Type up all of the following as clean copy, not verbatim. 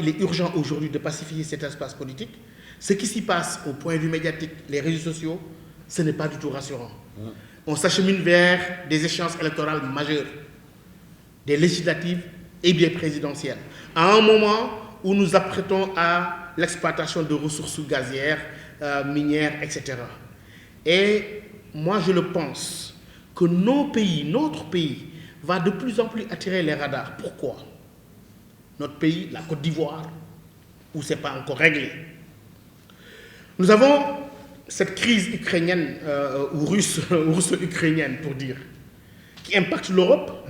il est urgent aujourd'hui de pacifier cet espace politique. Ce qui s'y passe au point de vue médiatique, les réseaux sociaux, ce n'est pas du tout rassurant. On s'achemine vers des échéances électorales majeures, des législatives et bien présidentielles, à un moment où nous apprêtons à l'exploitation de ressources gazières, minières, etc. Et moi, je le pense que notre pays, va de plus en plus attirer les radars. Pourquoi? Notre pays, la Côte d'Ivoire, où ce n'est pas encore réglé. Nous avons cette crise ukrainienne, ou russo-ukrainienne pour dire, qui impacte l'Europe.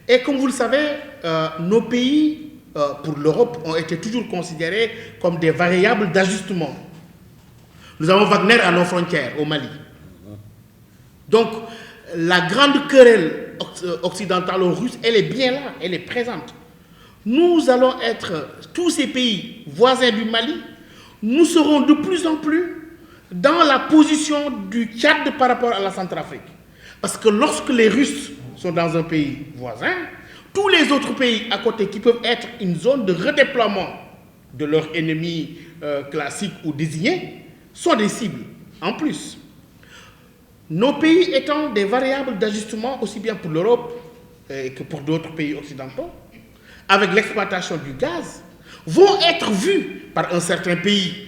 Et comme vous le savez, nos pays, pour l'Europe, ont été toujours considérés comme des variables d'ajustement. Nous avons Wagner à nos frontières, au Mali. Donc, la grande querelle occidentalo-russe, elle est bien là, elle est présente. Nous allons être, tous ces pays voisins du Mali, nous serons de plus en plus dans la position du Tchad par rapport à la Centrafrique. Parce que lorsque les Russes sont dans un pays voisin, tous les autres pays à côté qui peuvent être une zone de redéploiement de leurs ennemis classiques ou désignés sont des cibles en plus. Nos pays étant des variables d'ajustement aussi bien pour l'Europe que pour d'autres pays occidentaux, avec l'exploitation du gaz, vont être vus par un certain pays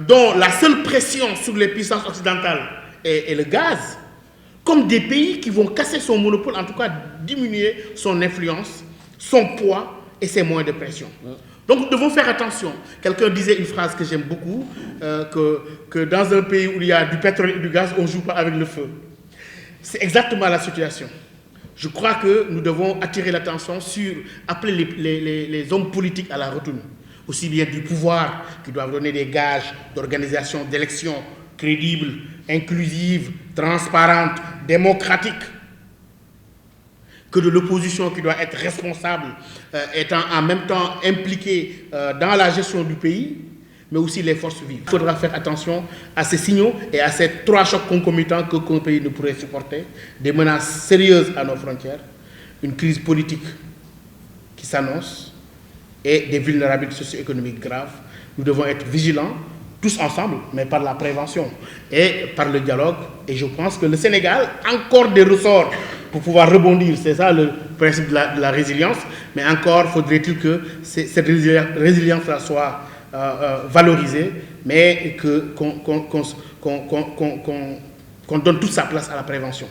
dont la seule pression sur les puissances occidentales est le gaz, comme des pays qui vont casser son monopole, en tout cas diminuer son influence, son poids et ses moyens de pression. Donc nous devons faire attention. Quelqu'un disait une phrase que j'aime beaucoup, que dans un pays où il y a du pétrole et du gaz, on ne joue pas avec le feu. C'est exactement la situation. Je crois que nous devons attirer l'attention sur, appeler les hommes politiques à la retenue, aussi bien du pouvoir, qui doivent donner des gages d'organisation d'élections crédibles, inclusives, transparentes, démocratiques, que de l'opposition qui doit être responsable, étant en même temps impliquée dans la gestion du pays, mais aussi les forces vives. Il faudra faire attention à ces signaux et à ces trois chocs concomitants qu'un pays ne pourrait supporter, des menaces sérieuses à nos frontières, une crise politique qui s'annonce et des vulnérabilités socio-économiques graves. Nous devons être vigilants, tous ensemble, mais par la prévention et par le dialogue. Et je pense que le Sénégal a encore des ressorts pour pouvoir rebondir. C'est ça le principe de la résilience. Mais encore faudrait-il que cette résilience-là soit valorisée, mais qu'on donne toute sa place à la prévention.